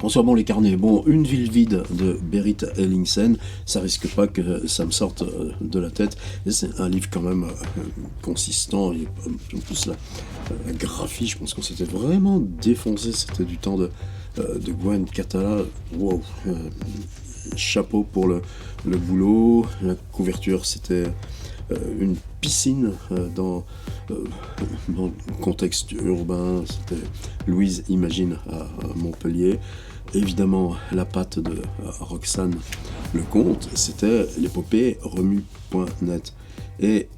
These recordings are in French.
François, bon, les carnets. Bon, Une ville vide de Berit Ellingsen, ça risque pas que ça me sorte de la tête. Et c'est un livre quand même consistant. Et en plus, la graphie, je pense qu'on s'était vraiment défoncé. C'était du temps de Gwen Catala. Wow. Chapeau pour le boulot. La couverture, c'était une piscine dans le contexte urbain. C'était Louise Imagine à Montpellier. Évidemment, la patte de Roxane Lecomte, c'était l'épopée remue.net. Et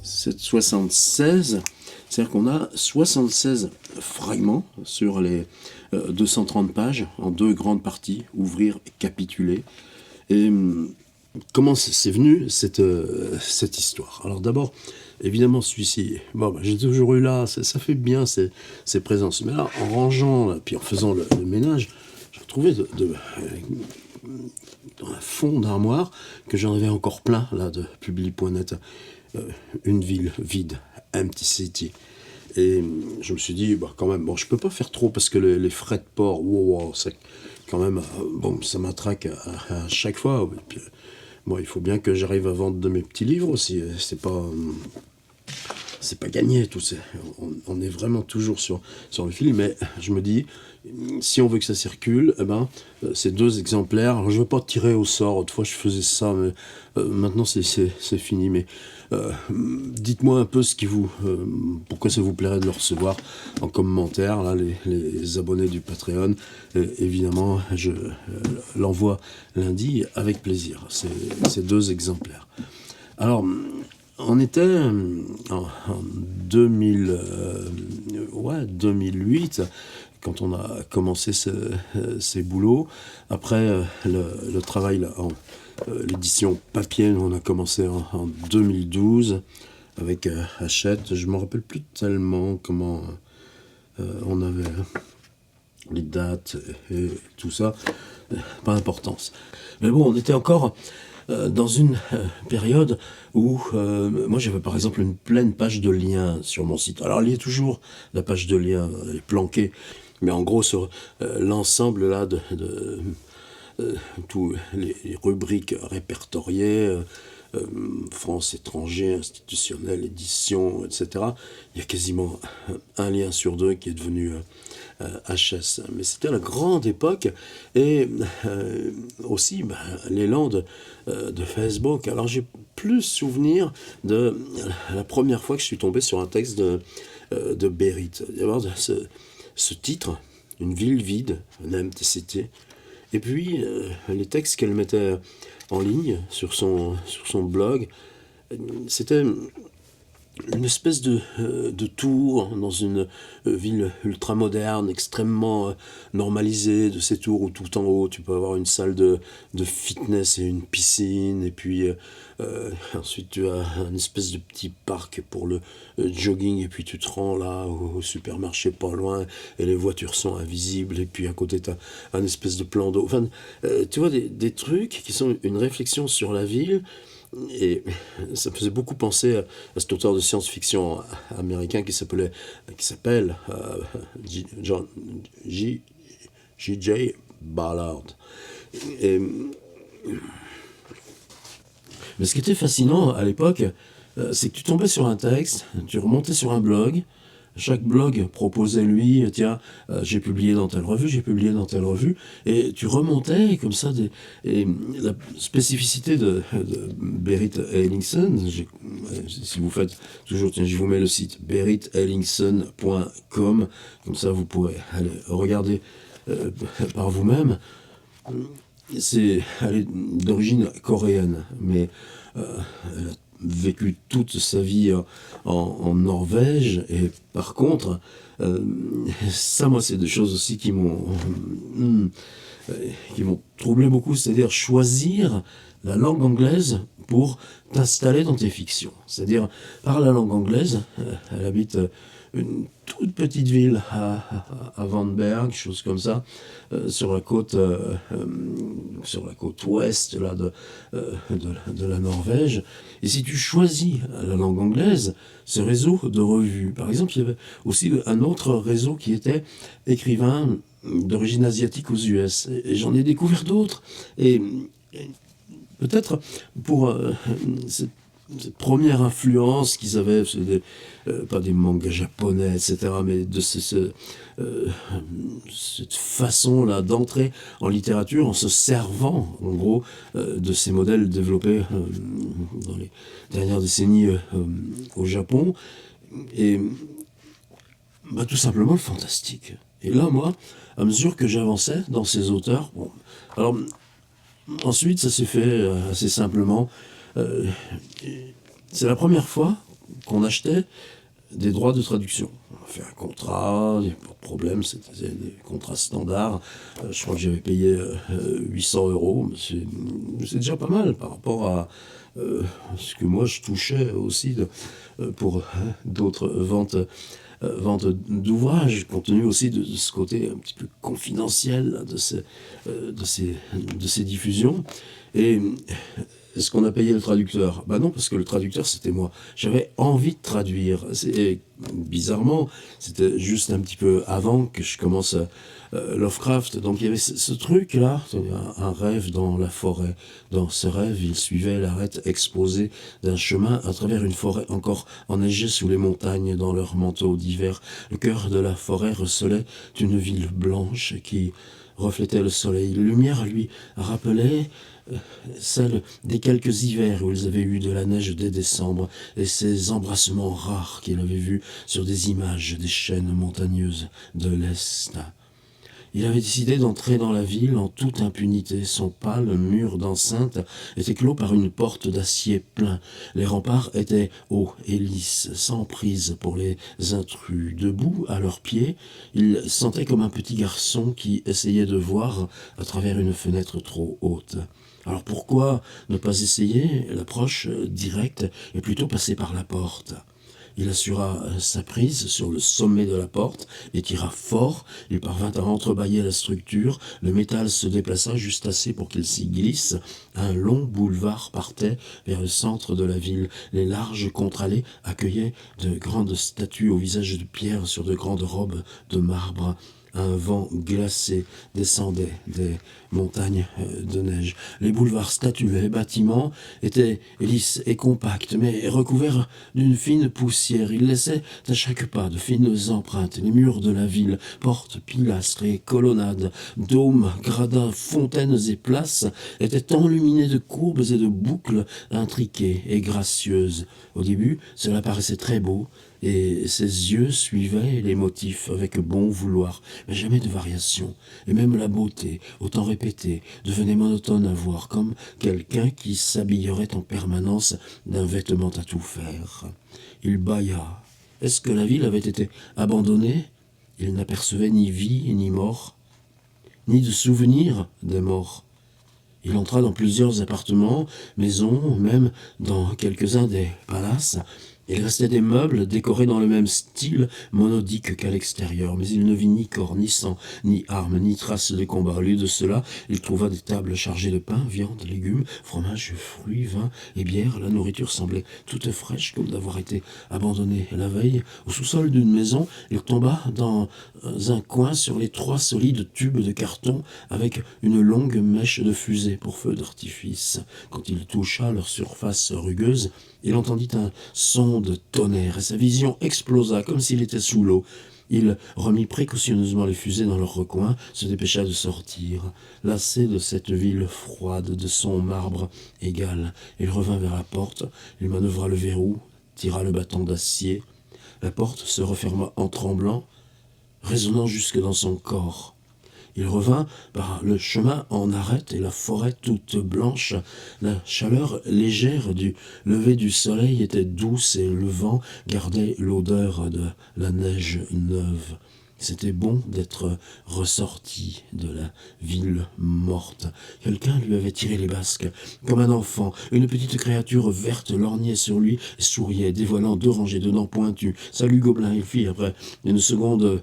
cette 76, c'est-à-dire qu'on a 76 fragments sur les 230 pages en deux grandes parties, ouvrir et capituler. Et comment c'est venu cette histoire? Alors d'abord, évidemment celui-ci, j'ai toujours eu là, ça fait bien ces présences. Mais là, en rangeant, puis en faisant le ménage, j'ai retrouvé dans un fond d'armoire que j'en avais encore plein là de Publi.net, Une ville vide, Empty City. Et je me suis dit, quand même, je peux pas faire trop parce que les frais de port, c'est quand même, ça m'attraque à chaque fois. Et puis, il faut bien que j'arrive à vendre de mes petits livres aussi. C'est pas gagné, tout ça. On est vraiment toujours sur le fil, mais je me dis, si on veut que ça circule, ces deux exemplaires, alors je veux pas tirer au sort, autrefois je faisais ça, mais maintenant c'est fini, mais dites-moi un peu pourquoi ça vous plairait de le recevoir en commentaire, là, les abonnés du Patreon. Évidemment, je l'envoie lundi avec plaisir, ces deux exemplaires. Alors, on était en 2008, quand on a commencé ces boulots. Après le travail là, l'édition papier, on a commencé en 2012 avec Hachette. Je ne me rappelle plus tellement comment on avait les dates et tout ça. Pas d'importance. Mais bon, on était encore dans une période où moi j'avais par exemple une pleine page de liens sur mon site. Alors il y a toujours la page de liens, elle est planquée, mais en gros sur l'ensemble là de tous les rubriques répertoriées, France étranger, institutionnel, édition, etc. Il y a quasiment un lien sur deux qui est devenu HS. Mais c'était la grande époque, et aussi l'élan de Facebook. Alors j'ai plus souvenir de la première fois que je suis tombé sur un texte de Berit. D'abord ce titre, Une ville vide, un empty city, et puis les textes qu'elle mettait en ligne sur son blog. C'était une espèce de tour dans une ville ultramoderne, extrêmement normalisée, de ces tours où tout en haut tu peux avoir une salle de fitness et une piscine, et puis ensuite tu as un espèce de petit parc pour le jogging, et puis tu te rends là au supermarché pas loin et les voitures sont invisibles, et puis à côté tu as un espèce de plan d'eau. Enfin, tu vois des trucs qui sont une réflexion sur la ville. Et ça me faisait beaucoup penser à cet auteur de science-fiction américain qui s'appelle J.J. Ballard. Mais ce qui était fascinant à l'époque, c'est que tu tombais sur un texte, tu remontais sur un blog. Chaque blog proposait, lui, tiens, j'ai publié dans telle revue, j'ai publié dans telle revue, et tu remontais comme ça. Et la spécificité de Berit Ellingsen, si vous faites toujours, tiens, je vous mets le site, beritellingsen.com, comme ça vous pourrez aller regarder par vous-même. Elle est d'origine coréenne, mais elle a vécu toute sa vie en Norvège, et par contre, ça, moi, c'est des choses aussi qui m'ont troublé beaucoup, c'est-à-dire choisir la langue anglaise pour t'installer dans tes fictions. C'est-à-dire, par la langue anglaise, elle habite une toute petite ville à Vandenberg, chose comme ça, sur la côte ouest là, de la Norvège. Et si tu choisis la langue anglaise, ce réseau de revues, par exemple, il y avait aussi un autre réseau qui était écrivain d'origine asiatique aux US. Et j'en ai découvert d'autres. Et peut-être pour cette première influence qu'ils avaient, pas des mangas japonais, etc., mais de cette façon-là d'entrer en littérature en se servant, en gros, de ces modèles développés dans les dernières décennies au Japon. Et tout simplement le fantastique. Et là, moi, à mesure que j'avançais dans ces auteurs, bon, alors ensuite, ça s'est fait assez simplement. C'est la première fois qu'on achetait des droits de traduction. On a fait un contrat, pas de problème, c'était des contrats standards. Je crois que j'avais payé 800 €, mais c'est déjà pas mal par rapport à ce que moi je touchais aussi pour d'autres ventes d'ouvrages, compte tenu aussi de ce côté un petit peu confidentiel de ces diffusions. Et est-ce qu'on a payé le traducteur? Non, parce que le traducteur, c'était moi. J'avais envie de traduire. Et bizarrement, c'était juste un petit peu avant que je commence Lovecraft. Donc il y avait ce truc-là, un rêve dans la forêt. Dans ce rêve, il suivait l'arête exposée d'un chemin à travers une forêt encore enneigée sous les montagnes dans leur manteau d'hiver. Le cœur de la forêt recelait une ville blanche qui reflétait le soleil. La lumière lui rappelait celle des quelques hivers où ils avaient eu de la neige dès décembre, et ces embrassements rares qu'il avait vus sur des images des chaînes montagneuses de l'Est. Il avait décidé d'entrer dans la ville en toute impunité. Son pâle mur d'enceinte était clos par une porte d'acier plein. Les remparts étaient hauts et lisses, sans prise pour les intrus. Debout à leurs pieds, il sentait comme un petit garçon qui essayait de voir à travers une fenêtre trop haute. Alors pourquoi ne pas essayer l'approche directe et plutôt passer par la porte ? Il assura sa prise sur le sommet de la porte et tira fort. Il parvint à entrebâiller la structure. Le métal se déplaça juste assez pour qu'il s'y glisse. Un long boulevard partait vers le centre de la ville. Les larges contre-allées accueillaient de grandes statues au visage de pierre sur de grandes robes de marbre. Un vent glacé descendait des montagnes de neige. Les boulevards, statues et bâtiments étaient lisses et compacts, mais recouverts d'une fine poussière. Ils laissaient à chaque pas de fines empreintes. Les murs de la ville, portes, pilastres et colonnades, dômes, gradins, fontaines et places étaient enluminés de courbes et de boucles intriquées et gracieuses. Au début, cela paraissait très beau, et ses yeux suivaient les motifs avec bon vouloir, mais jamais de variation. Et même la beauté, autant répétée, devenait monotone à voir, comme quelqu'un qui s'habillerait en permanence d'un vêtement à tout faire. Il bâilla. Est-ce que la ville avait été abandonnée? Il n'apercevait ni vie ni mort, ni de souvenir des morts. Il entra dans plusieurs appartements, maisons, même dans quelques-uns des palaces. Il restait des meubles décorés dans le même style monodique qu'à l'extérieur, mais il ne vit ni corps, ni sang, ni armes, ni traces de combat. Au lieu de cela, il trouva des tables chargées de pain, viande, légumes, fromage, fruits, vin et bière. La nourriture semblait toute fraîche, comme d'avoir été abandonnée la veille. Au sous-sol d'une maison, il tomba dans un coin sur les 3 solides tubes de carton avec une longue mèche de fusée pour feu d'artifice. Quand il toucha leur surface rugueuse, il entendit un son de tonnerre et sa vision explosa comme s'il était sous l'eau. Il remit précautionneusement les fusées dans leur recoin, se dépêcha de sortir. Lassé de cette ville froide, de son marbre égal, il revint vers la porte, il manœuvra le verrou, tira le bâton d'acier. La porte se referma en tremblant, résonnant jusque dans son corps. Il revint par le chemin en arête et la forêt toute blanche. La chaleur légère du lever du soleil était douce et le vent gardait l'odeur de la neige neuve. C'était bon d'être ressorti de la ville morte. Quelqu'un lui avait tiré les basques. Comme un enfant, une petite créature verte lorgnait sur lui et souriait, dévoilant 2 rangées de dents pointues. « Salut, gobelin !» il fit après une seconde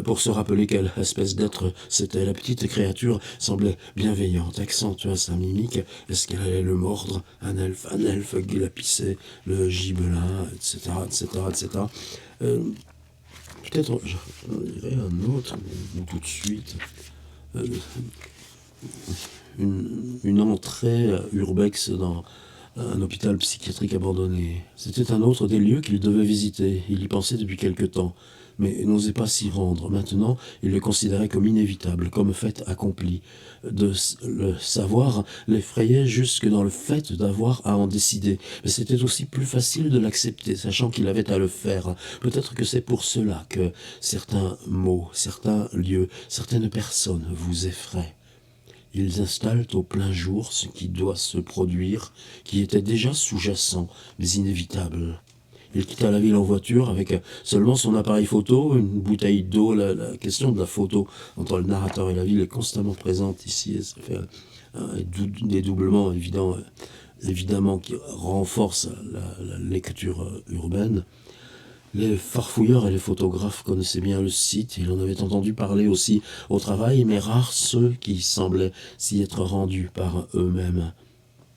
pour se rappeler quelle espèce d'être c'était. La petite créature semblait bienveillante, accentua sa mimique. Est-ce qu'elle allait le mordre? Un elfe glapissait le gibelin, etc., etc., etc. Peut-être j'en dirais un autre, tout de suite. Euh, une entrée urbex dans un hôpital psychiatrique abandonné. C'était un autre des lieux qu'il devait visiter. Il y pensait depuis quelque temps, mais n'osait pas s'y rendre. Maintenant, il le considérait comme inévitable, comme fait accompli. De le savoir l'effrayait jusque dans le fait d'avoir à en décider. Mais c'était aussi plus facile de l'accepter, sachant qu'il avait à le faire. Peut-être que c'est pour cela que certains mots, certains lieux, certaines personnes vous effraient. Ils installent au plein jour ce qui doit se produire, qui était déjà sous-jacent, mais inévitable. Il quitta la ville en voiture avec seulement son appareil photo, une bouteille d'eau. La question de la photo entre le narrateur et la ville est constamment présente ici, et ça fait un dédoublement évidemment qui renforce la lecture urbaine. Les farfouilleurs et les photographes connaissaient bien le site, il en avait entendu parler aussi au travail, mais rares ceux qui semblaient s'y être rendus par eux-mêmes.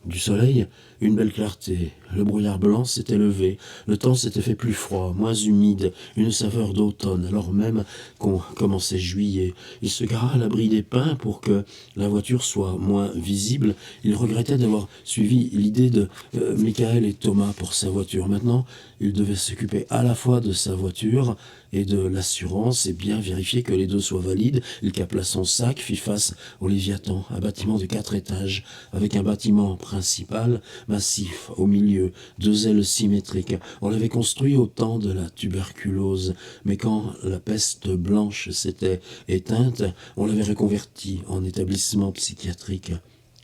Du soleil, une belle clarté, le brouillard blanc s'était levé, le temps s'était fait plus froid, moins humide, une saveur d'automne, alors même qu'on commençait juillet. Il se gara à l'abri des pins pour que la voiture soit moins visible. Il regrettait d'avoir suivi l'idée de Michael et Thomas pour sa voiture. Maintenant, il devait s'occuper à la fois de sa voiture et de l'assurance et bien vérifier que les deux soient valides. Il capla son sac, fit face au Léviathan, un bâtiment de 4 étages, avec un bâtiment principal massif au milieu, 2 ailes symétriques. On l'avait construit au temps de la tuberculose, mais quand la peste blanche s'était éteinte, on l'avait reconverti en établissement psychiatrique.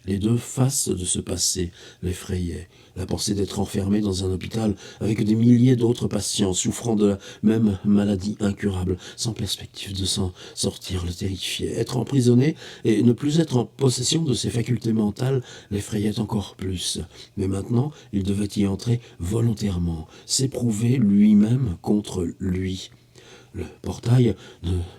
Les deux faces de ce passé l'effrayaient. La pensée d'être enfermé dans un hôpital avec des milliers d'autres patients souffrant de la même maladie incurable, sans perspective de s'en sortir, le terrifiait. Être emprisonné et ne plus être en possession de ses facultés mentales l'effrayait encore plus. Mais maintenant, il devait y entrer volontairement, s'éprouver lui-même contre lui. Le portail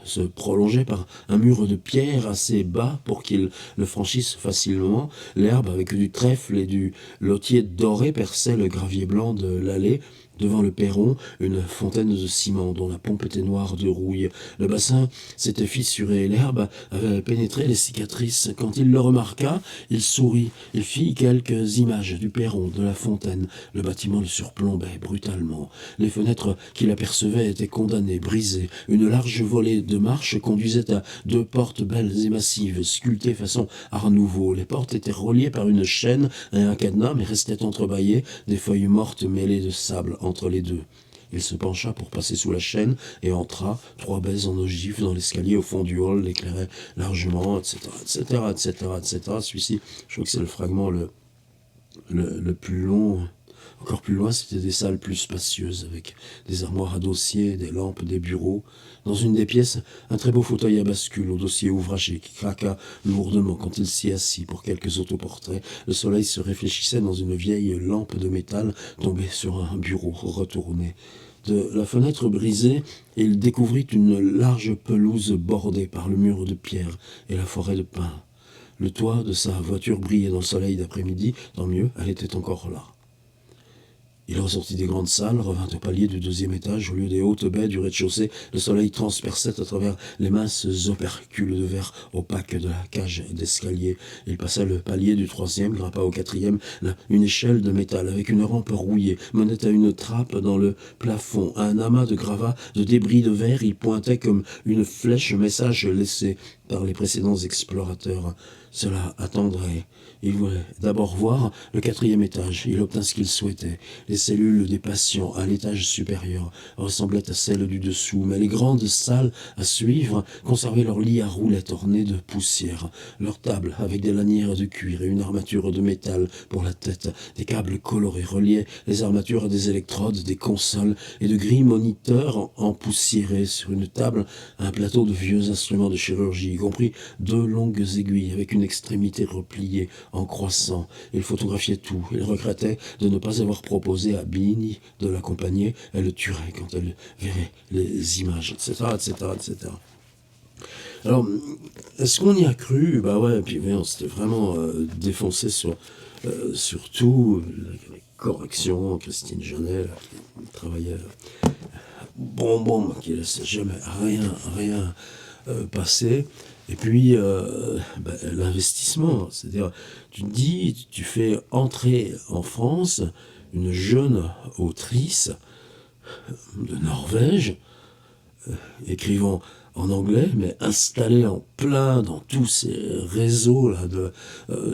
se prolongeait par un mur de pierre assez bas pour qu'il le franchisse facilement. L'herbe avec du trèfle et du lotier doré perçait le gravier blanc de l'allée. Devant le perron, une fontaine de ciment dont la pompe était noire de rouille. Le bassin s'était fissuré, l'herbe avait pénétré les cicatrices. Quand il le remarqua, il sourit. Il fit quelques images du perron, de la fontaine. Le bâtiment le surplombait brutalement. Les fenêtres qu'il apercevait étaient condamnées, brisées. Une large volée de marche conduisait à 2 portes belles et massives, sculptées façon Art Nouveau. Les portes étaient reliées par une chaîne et un cadenas, mais restaient entrebâillées, des feuilles mortes mêlées de sable entre les deux. Il se pencha pour passer sous la chaîne et entra, 3 baies en ogive dans l'escalier au fond du hall, l'éclairait largement, etc., etc., etc., etc. Celui-ci, je crois que c'est le fragment le plus long. Encore plus loin, c'était des salles plus spacieuses, avec des armoires à dossiers, des lampes, des bureaux. Dans une des pièces, un très beau fauteuil à bascule au dossier ouvragé qui craqua lourdement quand il s'y assit pour quelques autoportraits. Le soleil se réfléchissait dans une vieille lampe de métal tombée sur un bureau retourné. De la fenêtre brisée, il découvrit une large pelouse bordée par le mur de pierre et la forêt de pins. Le toit de sa voiture brillait dans le soleil d'après-midi, tant mieux, elle était encore là. Il ressortit des grandes salles, revint au palier du 2e étage. Au lieu des hautes baies du rez-de-chaussée, le soleil transperçait à travers les minces opercules de verre opaques de la cage d'escalier. Il passa le palier du 3e, grimpa au 4e. Là, une échelle de métal avec une rampe rouillée menait à une trappe dans le plafond. Un amas de gravats, de débris de verre y pointait comme une flèche message laissé par les précédents explorateurs. Cela attendrait. Il voulait d'abord voir le 4e étage. Il obtint ce qu'il souhaitait. Les Les cellules des patients à l'étage supérieur ressemblaient à celles du dessous, mais les grandes salles à suivre conservaient leurs lits à roulettes ornés de poussière, leurs tables avec des lanières de cuir et une armature de métal pour la tête, des câbles colorés reliaient les armatures à des électrodes, des consoles et de gris moniteurs empoussiérés sur une table, un plateau de vieux instruments de chirurgie, y compris 2 longues aiguilles avec une extrémité repliée en croissant. Il photographiait tout. Il regrettait de ne pas avoir proposé à Bini de l'accompagner. Elle le tuerait quand elle verrait les images, etc., etc., etc. Alors, est-ce qu'on y a cru? Bah ouais, puis on s'était vraiment défoncé sur tout. Les corrections, Christine Jeunet, là, qui travaillait bon, qui laissait jamais rien passer. Et puis, l'investissement, c'est-à-dire, tu te dis, tu fais entrer en France une jeune autrice de Norvège, écrivant en anglais, mais installée en plein dans tous ces réseaux là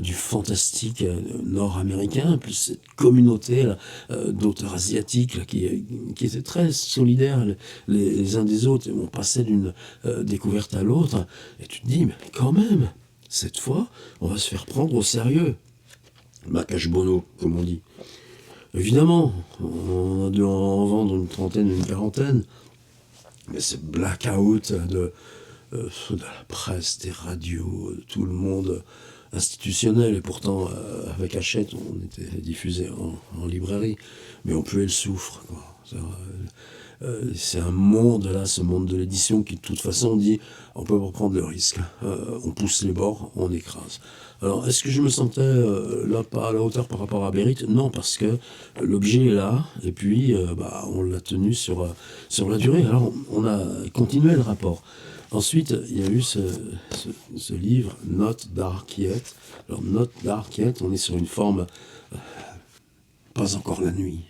du fantastique nord-américain, plus cette communauté là, d'auteurs asiatiques là, qui étaient très solidaires les uns des autres, et on passait d'une découverte à l'autre, et tu te dis, mais quand même, cette fois, on va se faire prendre au sérieux. Macache bono, comme on dit. Évidemment, on a dû en vendre une trentaine, une quarantaine, mais ce blackout de la presse, des radios, de tout le monde institutionnel, et pourtant avec Hachette on était diffusé en librairie, mais on puait le soufre, quoi. C'est un monde là, ce monde de l'édition qui de toute façon dit on peut pas prendre le risque, on pousse les bords, on écrase. Alors est-ce que je me sentais là pas à la hauteur par rapport à Bérite? Non, parce que l'objet est là, et puis on l'a tenu sur la durée. Alors on a continué le rapport. Ensuite, il y a eu ce livre, Not Dark Yet. Alors, Not Dark Yet, on est sur une forme, pas encore la nuit.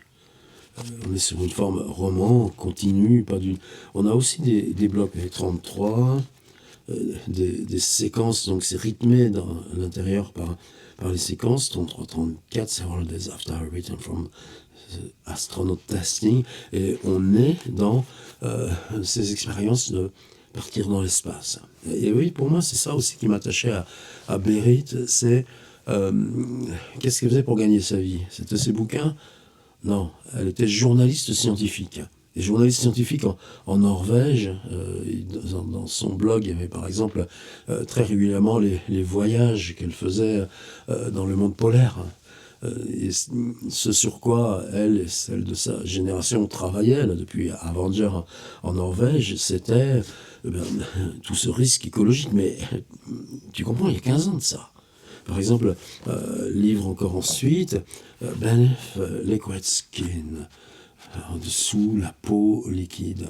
On est sur une forme roman, continue, pas d'une... On a aussi des blocs avec 33, des séquences, donc c'est rythmé dans l'intérieur par les séquences, 33, 34, Several Days After Written from Astronaut Testing, et on est dans ces expériences de partir dans l'espace. Et oui, pour moi, c'est ça aussi qui m'attachait à Bérite, c'est qu'est-ce qu'elle faisait pour gagner sa vie? C'était ses bouquins? Non, elle était journaliste scientifique. Et journaliste scientifique en Norvège, dans son blog, il y avait par exemple très régulièrement les voyages qu'elle faisait dans le monde polaire. Et ce sur quoi elle et celle de sa génération travaillaient là, depuis Avenger en Norvège, c'était tout ce risque écologique. Mais tu comprends, il y a 15 ans de ça. Par exemple, livre encore ensuite, Beneath Liquid Skin, en dessous la peau liquide.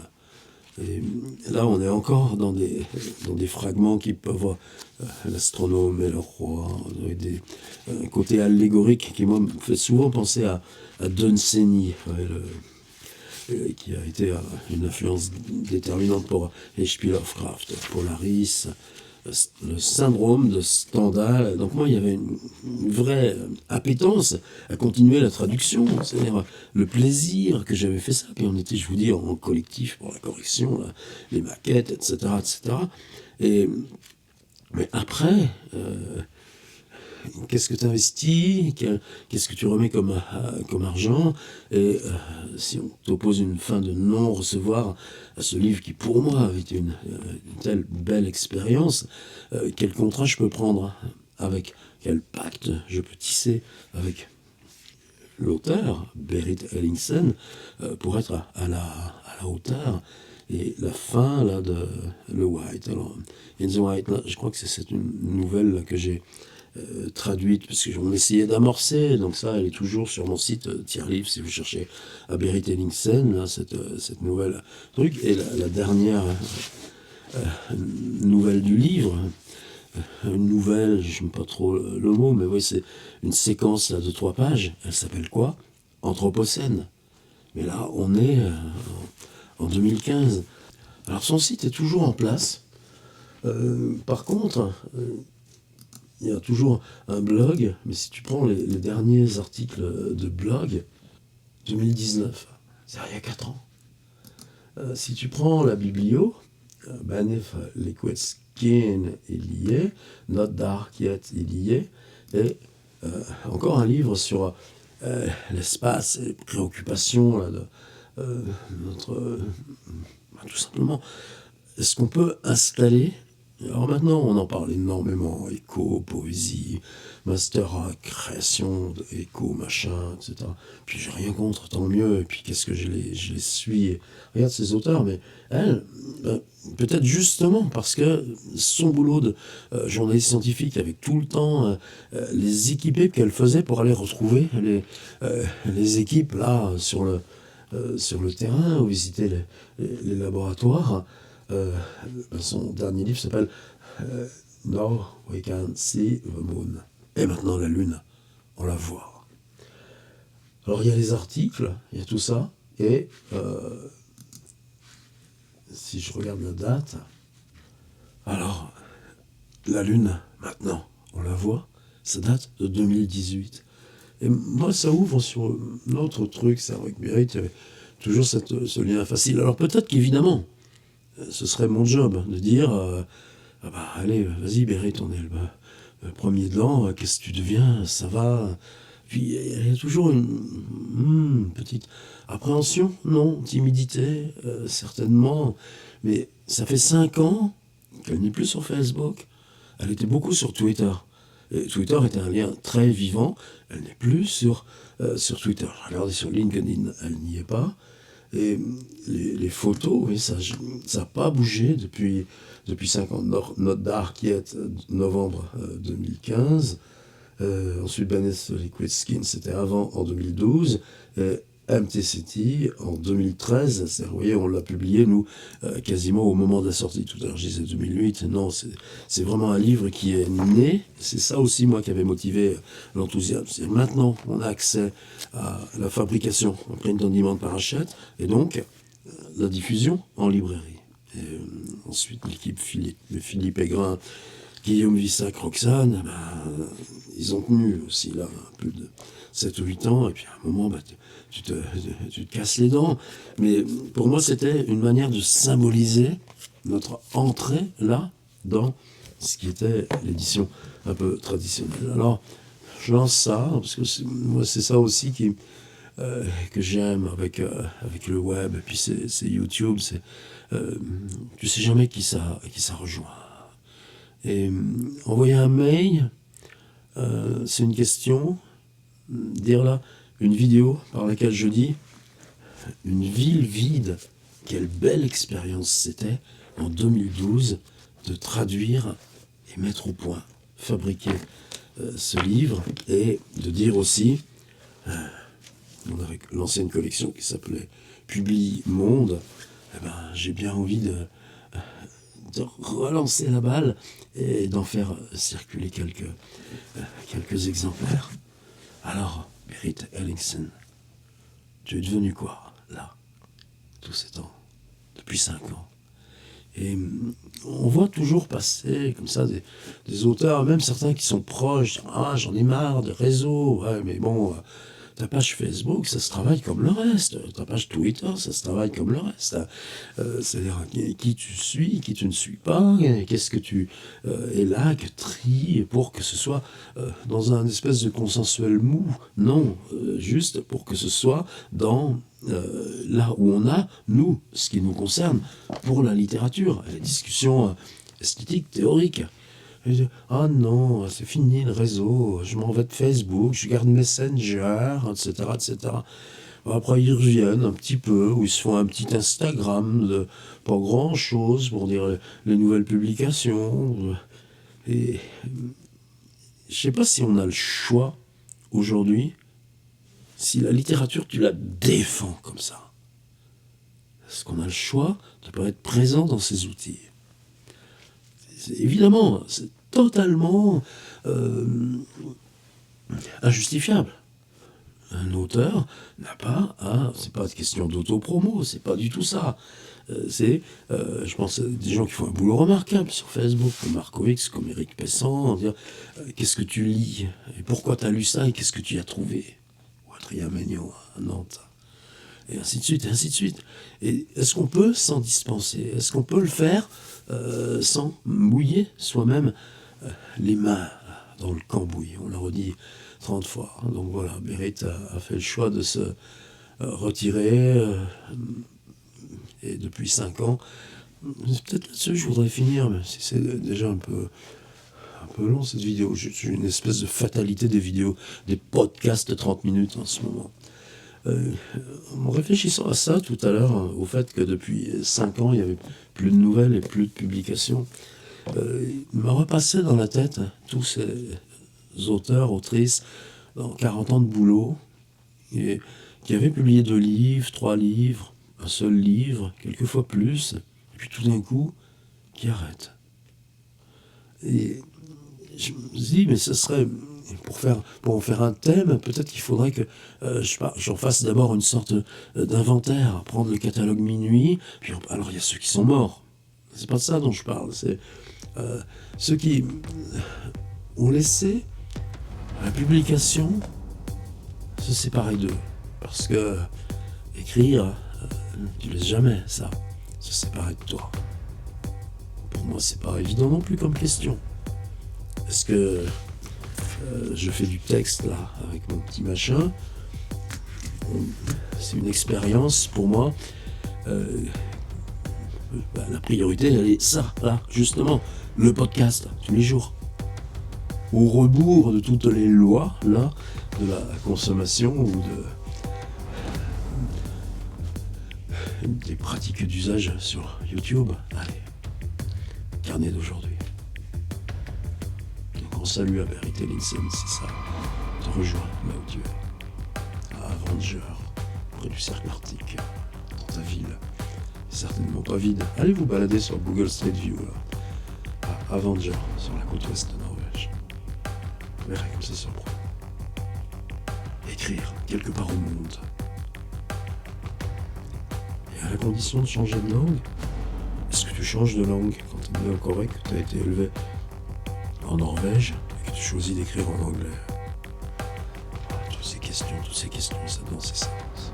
Et là, on est encore dans des fragments qui peuvent l'astronome et le roi, des côtés allégoriques qui, moi, me fait souvent penser à Dunsany, qui a été une influence déterminante pour H.P. Lovecraft, Polaris, le syndrome de Stendhal. Donc moi, il y avait une vraie appétence à continuer la traduction, c'est-à-dire le plaisir que j'avais fait ça. Puis on était, je vous dis, en collectif pour la correction, là, les maquettes, etc., etc. Mais après, qu'est-ce que tu investis, qu'est-ce que tu remets comme argent, et si on t'oppose une fin de non-recevoir à ce livre qui pour moi avait été une telle belle expérience, quel contrat je peux prendre avec, quel pacte je peux tisser avec l'auteur, Berit Ellingsen, pour être à la hauteur. Et la fin là de Le White, alors In the White, là, je crois que c'est cette nouvelle là, que j'ai traduite, parce qu'on essayait d'amorcer, donc ça, elle est toujours sur mon site Tiers-Livre, si vous cherchez à Berit Ellingsen, là, cette nouvelle truc. Et la dernière nouvelle du livre, une nouvelle, je n'aime pas trop le mot, mais oui, c'est une séquence là, de 3 pages, elle s'appelle quoi? Anthropocène. Mais là, on est en 2015. Alors son site est toujours en place. Par contre, il y a toujours un blog, mais si tu prends les derniers articles de blog, 2019, c'est-à-dire il y a 4 ans. Si tu prends la biblio, Benef Liquid Skin, il y est, Not Dark Yet, il y est, et encore un livre sur l'espace et les préoccupations là, de notre... tout simplement, est-ce qu'on peut installer... Alors maintenant, on en parle énormément, écho, poésie, master création, écho, machin, etc. Puis j'ai rien contre, tant mieux, et puis qu'est-ce que je les suis, et regarde ces auteurs, mais elle, peut-être justement parce que son boulot de journaliste scientifique, avec tout le temps les équipés qu'elle faisait pour aller retrouver les équipes là sur le terrain, ou visiter les laboratoires. Son dernier livre s'appelle Now We Can See the Moon. Et maintenant la Lune, on la voit. Alors il y a les articles, il y a tout ça, et si je regarde la date, alors la Lune, maintenant, on la voit, ça date de 2018. Et moi, ça ouvre sur un autre truc, c'est avec Berit, il y avait toujours ce lien facile. Alors peut-être qu'évidemment, ce serait mon job de dire ah bah allez, vas-y Berit, on est le premier de l'an, qu'est-ce que tu deviens, ça va. Puis il y a toujours une petite appréhension, non, timidité, certainement, mais ça fait 5 ans qu'elle n'est plus sur Facebook. Elle était beaucoup sur Twitter. Et Twitter était un lien très vivant. Elle n'est plus sur Twitter. J'ai regardé sur LinkedIn, elle n'y est pas. Et les photos, oui, ça n'a pas bougé depuis 5 ans. Not Dark Yet, novembre 2015. Ensuite, Benef Liquid Skin, c'était avant, en 2012. Et Empty City, en 2013. Vous voyez, on l'a publié, nous, quasiment au moment de la sortie. Tout à l'heure, je disais 2008. Non, c'est vraiment un livre qui est né. C'est ça aussi, moi, qui avait motivé l'enthousiasme. C'est maintenant, on a accès à la fabrication en print on demand par achète, et donc la diffusion en librairie. Et, ensuite, l'équipe Philippe Aigrin, Guillaume Vissac, Roxane, ils ont tenu aussi là plus de 7 ou 8 ans, et puis à un moment, tu te casses les dents. Mais pour moi, c'était une manière de symboliser notre entrée là dans ce qui était l'édition un peu traditionnelle. Alors, je lance ça, parce que moi, c'est ça aussi que j'aime avec le web, et puis c'est YouTube, tu sais jamais qui ça rejoint. Et envoyer un mail, c'est une question. Dire là, une vidéo par laquelle je dis une ville vide, quelle belle expérience c'était en 2012 de traduire et mettre au point, fabriquer ce livre, et de dire aussi, on avait lancé une collection qui s'appelait Publie Monde, j'ai bien envie de relancer la balle et d'en faire circuler quelques exemplaires. Alors, Berit Ellingsen, tu es devenu quoi, là, tous ces temps, depuis 5 ans? Et on voit toujours passer, comme ça, des auteurs, même certains qui sont proches, ah, j'en ai marre des réseaux, ouais, mais bon, ta page Facebook, ça se travaille comme le reste. Ta page Twitter, ça se travaille comme le reste. C'est-à-dire qui tu suis, qui tu ne suis pas, qu'est-ce que tu élagues, tries, pour que ce soit dans un espèce de consensuel mou. Non, juste pour que ce soit dans là où on a, nous, ce qui nous concerne, pour la littérature, les discussions esthétiques, théoriques. Ah non, c'est fini le réseau, je m'en vais de Facebook, je garde Messenger, etc., etc. Après, ils reviennent un petit peu, où ils se font un petit Instagram de pas grand-chose pour dire les nouvelles publications. Et je sais pas si on a le choix aujourd'hui, si la littérature, tu la défends comme ça. Est-ce qu'on a le choix de pas être présent dans ces outils? Évidemment, c'est totalement injustifiable. Un auteur n'a pas à... C'est pas une question d'autopromo, c'est pas du tout ça. Je pense, des gens qui font un boulot remarquable sur Facebook, comme Markovix, comme Éric Pessan, dire qu'est-ce que tu lis, et pourquoi tu as lu ça, et qu'est-ce que tu y as trouvé. Ou Adrien Ménion à Nantes. et ainsi de suite, et ainsi de suite. Et est-ce qu'on peut s'en dispenser? Est-ce qu'on peut le faire sans mouiller soi-même les mains dans le cambouis? On l'a redit 30 fois. Donc voilà, Berit a fait le choix de se retirer, et depuis 5 ans, c'est peut-être là-dessus que je voudrais finir, mais si c'est déjà un peu long cette vidéo. J'ai une espèce de fatalité des vidéos, des podcasts de 30 minutes en ce moment. En réfléchissant à ça tout à l'heure, au fait que depuis 5 ans, il n'y avait plus de nouvelles et plus de publications, il me repassait dans la tête tous ces auteurs, autrices, dans 40 ans de boulot, et qui avaient publié 2 livres, 3 livres, un seul livre, quelquefois plus, et puis tout d'un coup, qui arrêtent. Et je me dis, mais ce serait, pour en faire un thème, peut-être qu'il faudrait que j'en fasse d'abord une sorte d'inventaire, prendre le catalogue Minuit, puis alors il y a ceux qui sont morts. C'est pas de ça dont je parle, c'est ceux qui ont laissé la publication se séparer d'eux. Parce que écrire, tu laisses jamais ça, se séparer de toi. Pour moi, c'est pas évident non plus comme question. Est-ce que je fais du texte là, avec mon petit machin? C'est une expérience pour moi. La priorité, elle est ça, là, justement, le podcast, tous les jours. Au rebours de toutes les lois, là, de la consommation ou des pratiques d'usage sur YouTube. Allez, carnet d'aujourd'hui. Un grand salut à Berit Elinsen, c'est ça. Te rejoins là où tu es, à Avenger, près du cercle arctique, dans ta ville. Certainement pas vide. Allez vous balader sur Google Street View, là, à Avenger, sur la côte ouest de Norvège. Vous verrez comme ça surprend. Écrire quelque part au monde. Et à la condition de changer de langue, est-ce que tu changes de langue quand tu es en Corée, que tu as été élevé en Norvège et que tu choisis d'écrire en anglais? Toutes ces questions, ça dans ces sens.